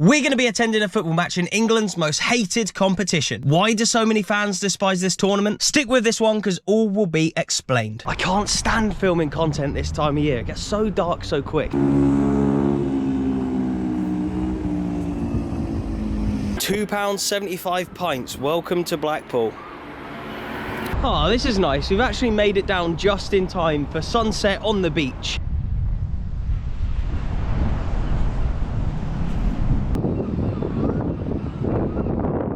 We're going to be attending a football match in England's most hated competition. Why do so many fans despise this tournament? Stick with this one because all will be explained. I can't stand filming content this time of year. It gets so dark so quick. £2.75 pints. Welcome to Blackpool. Oh, this is nice. We've actually made it down just in time for sunset on the beach.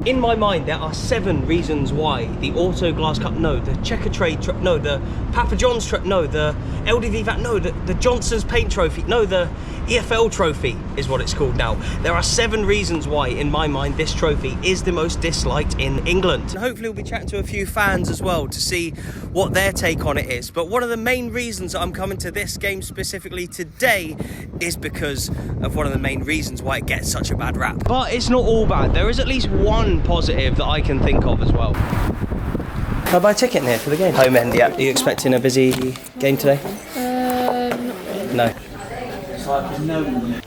In my mind, there are 7 reasons why the Auto Glass Cup, no, the Checker Trade, no, the Papa John's, no, the LDV VAT, no, the Johnson's Paint Trophy, no, the EFL Trophy is what it's called now. There are 7 reasons why, in my mind, this trophy is the most disliked in England. And hopefully we'll be chatting to a few fans as well to see what their take on it is. But one of the main reasons I'm coming to this game specifically today is because of one of the main reasons why it gets such a bad rap. But it's not all bad. There is at least one positive that I can think of as well. Can I buy a ticket in here for the game? Home end, yeah. Are you expecting a busy game today? No.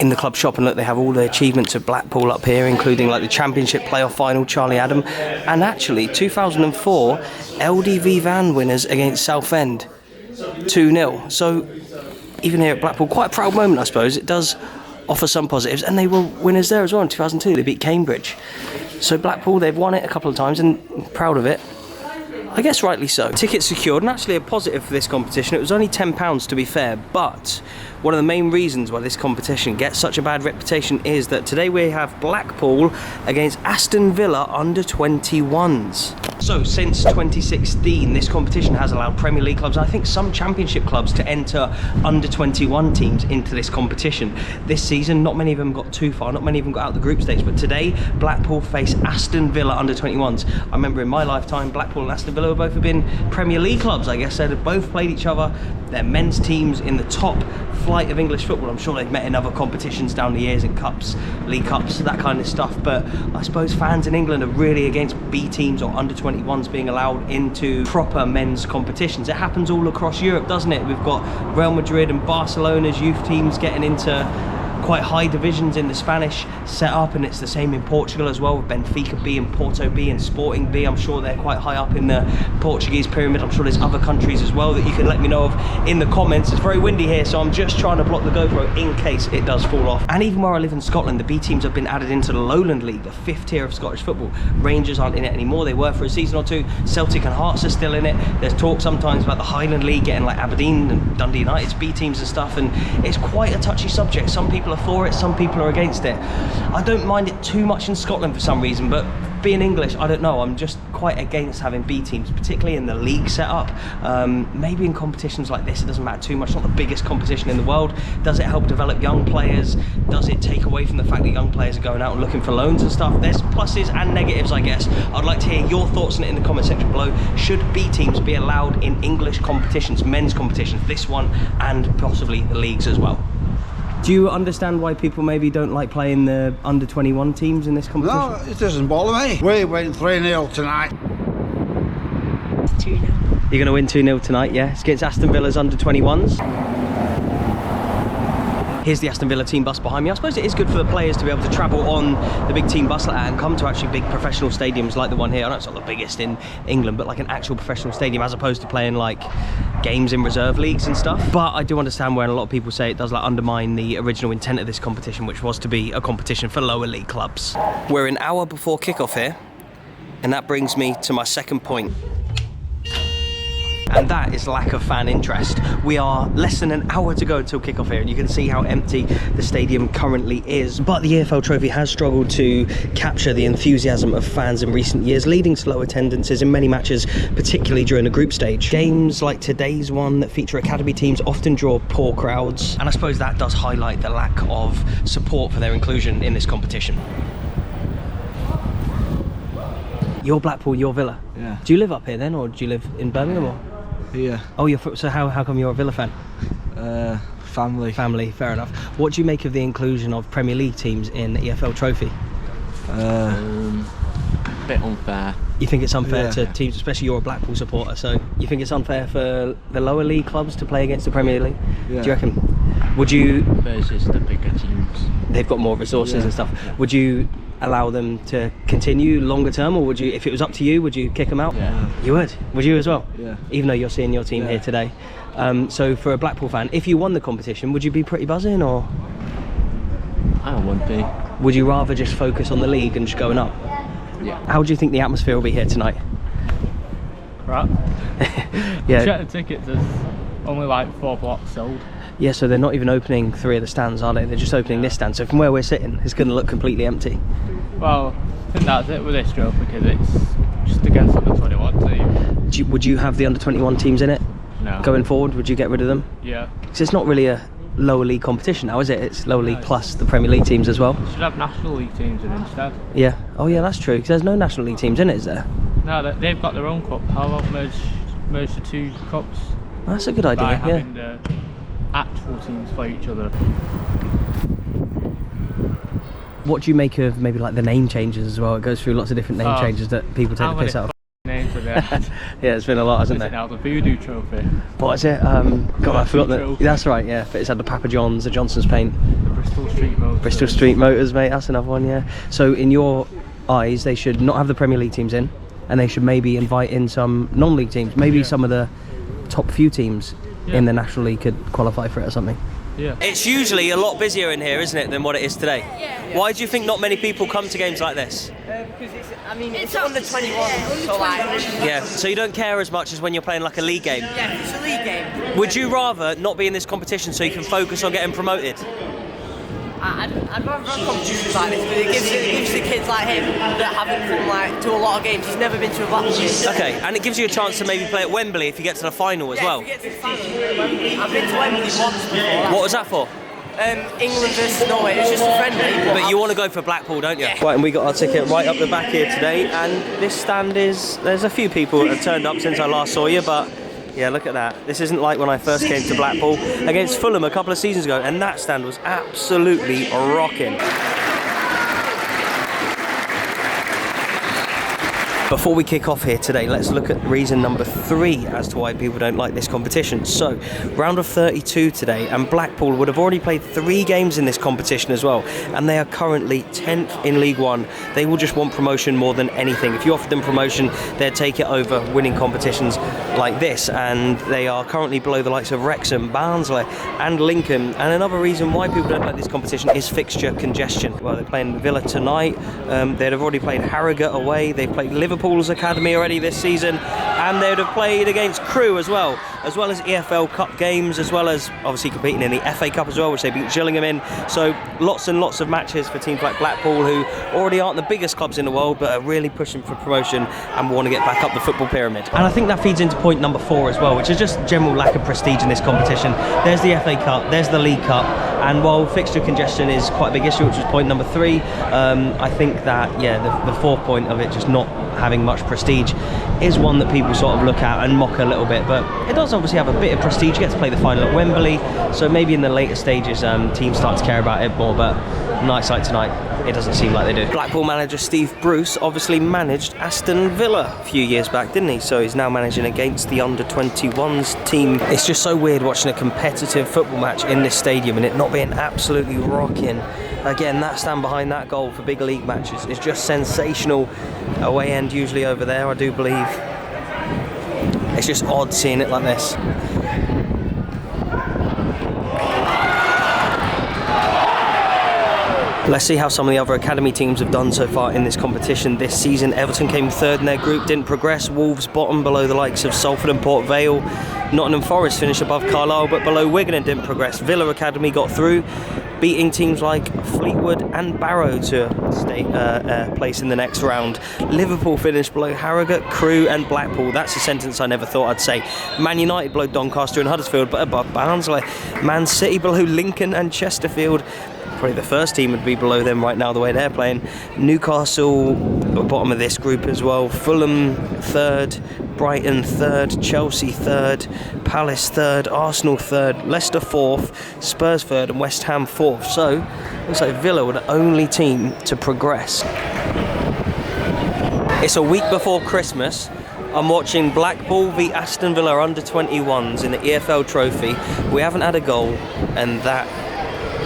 In the club shop, and look, they have all the achievements of Blackpool up here, including like the Championship playoff final, Charlie Adam, and actually 2004 LDV Van winners against Southend, 2-0. So even here at Blackpool, quite a proud moment, I suppose. It does offer some positives, and they were winners there as well in 2002. They beat Cambridge. So Blackpool, they've won it a couple of times and proud of it. I guess rightly so. Tickets secured, and actually a positive for this competition. It was only £10 to be fair, but one of the main reasons why this competition gets such a bad reputation is that today we have Blackpool against Aston Villa under-21s. So since 2016, this competition has allowed Premier League clubs, I think some Championship clubs, to enter under-21 teams into this competition. This season, not many of them got too far, not many of them got out the group stage, but today Blackpool face Aston Villa under-21s. I remember in my lifetime, Blackpool and Aston Villa both have been Premier League clubs, I guess. They've both played each other. They're men's teams in the top flight of English football. I'm sure they've met in other competitions down the years, in cups, league cups, that kind of stuff. But I suppose fans in England are really against B teams or under-21s being allowed into proper men's competitions. It happens all across Europe, doesn't it? We've got Real Madrid and Barcelona's youth teams getting into quite high divisions in the Spanish setup, and it's the same in Portugal as well, with Benfica B and Porto B and Sporting B. I'm sure they're quite high up in the Portuguese pyramid. I'm sure there's other countries as well that you can let me know of in the comments. It's very windy here, so I'm just trying to block the GoPro in case it does fall off. And even where I live in Scotland, the B teams have been added into the Lowland League, the 5th tier of Scottish football. Rangers aren't in it anymore. They were for a season or 2. Celtic and Hearts are still in it. There's talk sometimes about the Highland League getting like Aberdeen and Dundee United's B teams and stuff, and it's quite a touchy subject. Some people are for it, some people are against it. I don't mind it too much in Scotland for some reason, but being English, I don't know, I'm just quite against having B teams, particularly in the league setup. Maybe in competitions like this it doesn't matter too much. It's not the biggest competition in the world. Does it help develop young players? Does it take away from the fact that young players are going out and looking for loans and stuff? There's pluses and negatives, I guess. I'd like to hear your thoughts on it in the comment section below. Should B teams be allowed in English competitions, men's competitions, this one, and possibly the leagues as well? Do you understand why people maybe don't like playing the under-21 teams in this competition? No, it doesn't bother me. We win 3-0 tonight. 2-0. You're going to win 2-0 tonight, yeah? It's against Aston Villa's under-21s. Here's the Aston Villa team bus behind me. I suppose it is good for the players to be able to travel on the big team bus like that and come to actually big professional stadiums like the one here. I know it's not the biggest in England, but like an actual professional stadium, as opposed to playing like games in reserve leagues and stuff. But I do understand when a lot of people say it does like undermine the original intent of this competition, which was to be a competition for lower league clubs. We're an hour before kickoff here, and that brings me to my second point. And that is lack of fan interest. We are less than an hour to go until kickoff here, and you can see how empty the stadium currently is. But the EFL Trophy has struggled to capture the enthusiasm of fans in recent years, leading to low attendances in many matches, particularly during the group stage. Games like today's one that feature academy teams often draw poor crowds, and I suppose that does highlight the lack of support for their inclusion in this competition. You're Blackpool, you're Villa? Yeah. Do you live up here then, or do you live in Birmingham? Or? Yeah. Oh, so how come you're a Villa fan? Family. Family, fair enough. What do you make of the inclusion of Premier League teams in the EFL Trophy? Bit unfair. You think it's unfair Yeah. to teams, especially you're a Blackpool supporter, so you think it's unfair for the lower league clubs to play against the Premier League? Yeah. Do you reckon? Would you... Versus the bigger teams. they've got more resources and stuff. Would you allow them to continue longer term, or would you, if it was up to you, would you kick them out? Yeah. You would you as well? Yeah. Even though you're seeing your team here today. So for a Blackpool fan, if you won the competition, would you be pretty buzzing, or I wouldn't be. would you rather just focus on the league and just going up? Yeah. How do you think the atmosphere will be here tonight? Crap. Yeah. Check the tickets, there's only like 4 blocks sold. Yeah, so they're not even opening 3 of the stands, are they? They're just opening this stand. So from where we're sitting, it's going to look completely empty. Well, I think that's it with this trophy because it's just against under 21 team. Would you have the under 21 teams in it No. going forward? Would you get rid of them? Yeah. Because it's not really a lower league competition now, is it? It's lower league plus the Premier League teams as well. Should have National League teams in instead. Yeah. Oh yeah, that's true. Because there's no National League teams in it, is there? No, they've got their own cup. How about merge the 2 cups That's a good idea. by Yeah. having the actual teams play each other? What do you make of maybe like the name changes as well? It goes through lots of different name changes that people take How the many piss out of. names are there? Yeah, it's been a lot, hasn't Is it there? now the Voodoo Trophy? What is it? God, I forgot that. Trophy. That's right. Yeah, but it's had the Papa John's, the Johnson's Paint, The Bristol Street Motors. Bristol Street Motors, mate. That's another one. Yeah. So in your eyes, they should not have the Premier League teams in, and they should maybe invite in some non-league teams. Maybe some of the top few teams in the National League could qualify for it or something. Yeah. It's usually a lot busier in here, isn't it, than what it is today? Yeah. Why do you think not many people come to games like this? Because it's under 21, so like... Yeah, so you don't care as much as when you're playing like a league game. Yeah, it's a league game. Would you rather not be in this competition so you can focus on getting promoted? I'd rather run competitions like this because it gives the kids like him that haven't come like to a lot of games. He's never been to a Blackpool game. Okay, and it gives you a chance to maybe play at Wembley if you get to the final as well. If we get to the final, I've been to Wembley once before. What was that for? England versus Norway. It was just a friendly. But you want to go for Blackpool, don't you? Right, and we got our ticket right up the back here today, and this stand is... There's a few people that have turned up since I last saw you, but... Yeah, look at that. This isn't like when I first came to Blackpool against Fulham a couple of seasons ago, and that stand was absolutely rocking. Before we kick off here today, let's look at reason number 3 as to why people don't like this competition. So, round of 32 today, and Blackpool would have already played 3 games in this competition as well, and they are currently 10th in League One. They will just want promotion more than anything. If you offered them promotion, they'd take it over winning competitions like this, and they are currently below the likes of Wrexham, Barnsley and Lincoln. And another reason why people don't like this competition is fixture congestion. Well, they're playing Villa tonight, they'd have already played Harrogate away, they've played Liverpool's academy already this season, and they would have played against Crewe as well as EFL Cup games, as well as obviously competing in the FA Cup as well, which they beat Gillingham in. So lots and lots of matches for teams like Blackpool, who already aren't the biggest clubs in the world but are really pushing for promotion and want to get back up the football pyramid. And I think that feeds into point number 4 as well, which is just general lack of prestige in this competition. There's the FA Cup, there's the League Cup, and while fixture congestion is quite a big issue, which was point number 3, I think that the 4th point of it just not having much prestige is one that people sort of look at and mock a little bit, but it does obviously have a bit of prestige. You get to play the final at Wembley, so maybe in the later stages teams start to care about it more, but nights like tonight it doesn't seem like they do. Blackpool manager Steve Bruce obviously managed Aston Villa a few years back, didn't he? So he's now managing against the under-21s team. It's just so weird watching a competitive football match in this stadium and it not being absolutely rocking. Again, that stand behind that goal for big league matches is just sensational. Away end usually over there, I do believe. It's just odd seeing it like this. Let's see how some of the other academy teams have done so far in this competition this season. Everton came 3rd in their group, didn't progress. Wolves bottom below the likes of Salford and Port Vale. Nottingham Forest finished above Carlisle but below Wigan and didn't progress. Villa Academy got through, beating teams like Fleetwood and Barrow to stay place in the next round. Liverpool finished below Harrogate, Crewe and Blackpool. That's a sentence I never thought I'd say. Man United below Doncaster and Huddersfield but above Barnsley. Man City below Lincoln and Chesterfield. Probably the first team would be below them right now the way they're playing. Newcastle bottom of this group as well. Fulham 3rd, Brighton 3rd, Chelsea 3rd, Palace 3rd, Arsenal 3rd, Leicester 4th, Spurs 3rd and West Ham 4th. So looks like Villa were the only team to progress. It's a week before Christmas. I'm watching Blackpool v Aston Villa under 21s in the EFL Trophy. We haven't had a goal, and that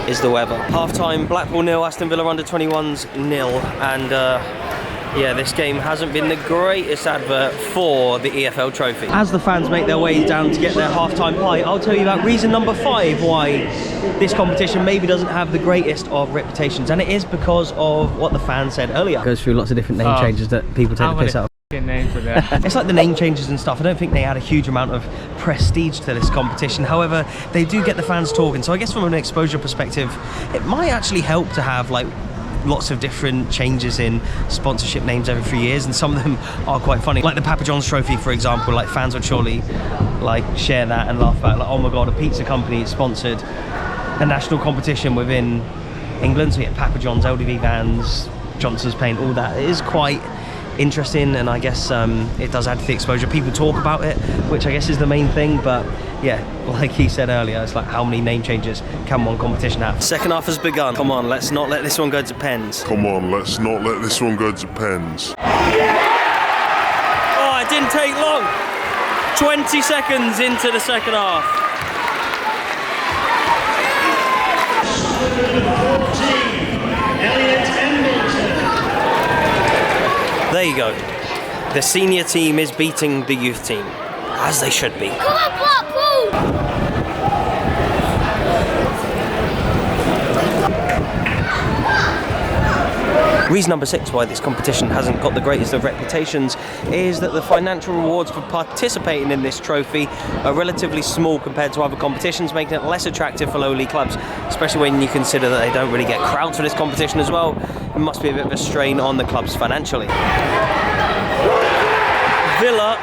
is the weather. Half-time, Blackpool 0, Aston Villa under-21s 0, and yeah, this game hasn't been the greatest advert for the EFL Trophy. As the fans make their way down to get their half-time pie, I'll tell you about reason number 5 why this competition maybe doesn't have the greatest of reputations, and it is because of what the fans said earlier. It goes through lots of different name changes that people take the piss out of. Names are there. It's like the name changes and stuff. I don't think they add a huge amount of prestige to this competition. However, they do get the fans talking. So I guess from an exposure perspective, it might actually help to have like lots of different changes in sponsorship names every few years, and some of them are quite funny. Like the Papa John's Trophy, for example. Like fans would surely like share that and laugh about it. Like, oh my god, a pizza company sponsored a national competition within England. So yeah, Papa John's, LDV Vans, Johnson's Paint, all that. It is quite interesting, and I guess it does add to the exposure. People talk about it, which I guess is the main thing, but yeah, like he said earlier, it's like how many name changes can one competition have? Second half has begun. Come on, let's not let this one go to pens. Come on, let's not let this one go to pens. Oh, it didn't take long. 20 seconds into the second half. There you go. The senior team is beating the youth team, as they should be. Come on, Blackpool! Reason number 6 why this competition hasn't got the greatest of reputations is that the financial rewards for participating in this trophy are relatively small compared to other competitions, making it less attractive for lower league clubs, especially when you consider that they don't really get crowds for this competition as well. It must be a bit of a strain on the clubs financially. Villa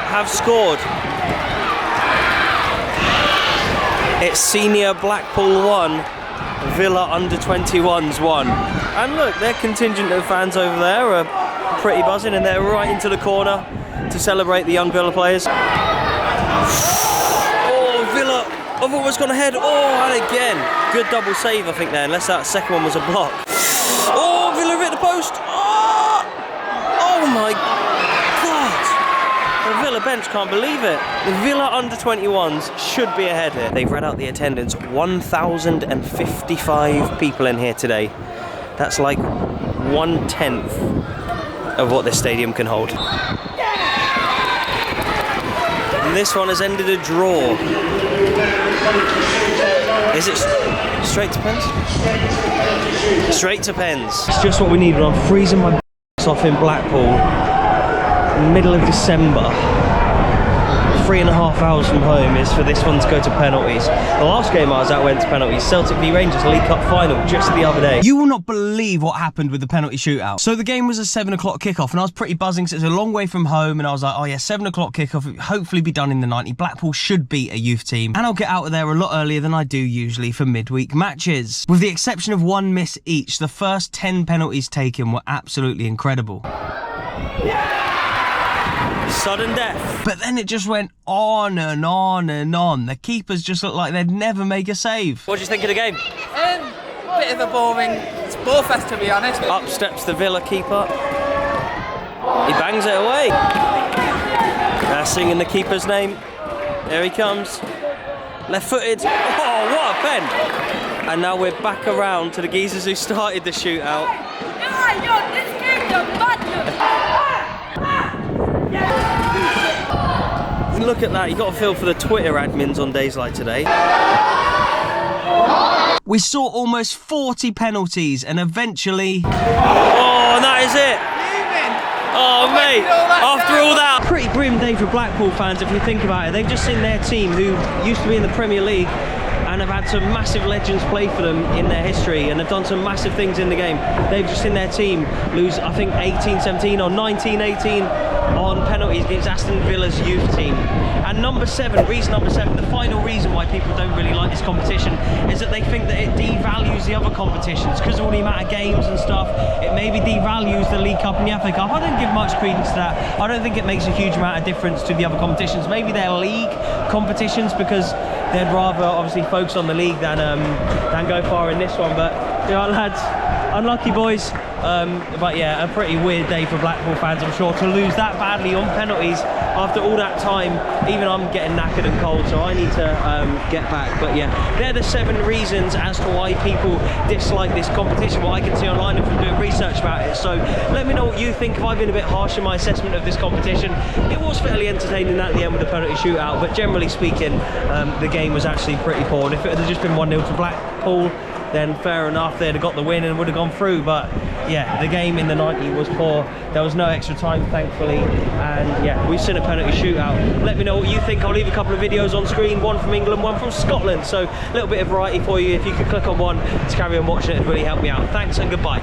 have scored. It's senior Blackpool 1, Villa under-21s 1. And look, their contingent of fans over there are pretty buzzing, and they're right into the corner to celebrate the young Villa players. Oh, Villa have almost gone ahead. Oh, and again. Good double save, I think, there, unless that second one was a block. Oh, Villa have hit the post. Oh my God. The Villa bench can't believe it. The Villa under-21s should be ahead here. They've read out the attendance. 1,055 people in here today. That's like 1/10 of what this stadium can hold. And this one has ended a draw. Is it straight to pens? Straight to pens. It's just what we need. I'm freezing my off in Blackpool, middle of December. 3.5 hours from home is for this one to go to penalties. The last game I was at went to penalties. Celtic v Rangers League Cup final just the other day. You will not believe what happened with the penalty shootout. So the game was a 7 o'clock kickoff, and I was pretty buzzing because it's a long way from home, and I was like, oh yeah, 7 o'clock kickoff, hopefully be done in the 90. Blackpool should beat a youth team, and I'll get out of there a lot earlier than I do usually for midweek matches. With the exception of 1 miss each, the first 10 penalties taken were absolutely incredible. Sudden death. But then it just went on and on and on. The keepers just looked like they'd never make a save. What do you think of the game? Bit of a boring ball fest, to be honest. Up steps the Villa keeper. He bangs it away. They're singing the keeper's name. There he comes. Left-footed. Oh, what a pen. And now we're back around to the geezers who started the shootout. This game's a madness! Look at that, you got to feel for the Twitter admins on days like today. We saw almost 40 penalties, and eventually... Oh, and that is it! Oh, mate, after all that... Pretty grim day for Blackpool fans, if you think about it. They've just seen their team, who used to be in the Premier League, and have had some massive legends play for them in their history, and have done some massive things in the game. They've just seen their team lose, I think, 18-17 or 19-18 on penalties against Aston Villa's youth team. And reason number 7, the final reason why people don't really like this competition is that they think that it devalues the other competitions because of all the amount of games and stuff. It maybe devalues the League Cup and the FA Cup. I don't give much credence to that. I don't think it makes a huge amount of difference to the other competitions. Maybe they're league competitions because they'd rather obviously focus on the league than go far in this one. But you know, lads, unlucky boys. But yeah, a pretty weird day for Blackpool fans, I'm sure, to lose that badly on penalties after all that time. Even I'm getting knackered and cold, so I need to get back. But yeah, they're the 7 reasons as to why people dislike this competition, what I can see online and from doing research about it. So let me know what you think. If I've been a bit harsh in my assessment of this competition, it was fairly entertaining at the end with the penalty shootout, but generally speaking, the game was actually pretty poor. And if it had just been 1-0 to Blackpool, then fair enough, they'd have got the win and would have gone through. But yeah, the game in the 90 was poor. There was no extra time, thankfully, and yeah, we've seen a penalty shootout. Let me know what you think. I'll leave a couple of videos on screen, one from England, one from Scotland, so a little bit of variety for you. If you could click on one to carry on watching it, it'd really help me out. Thanks and goodbye.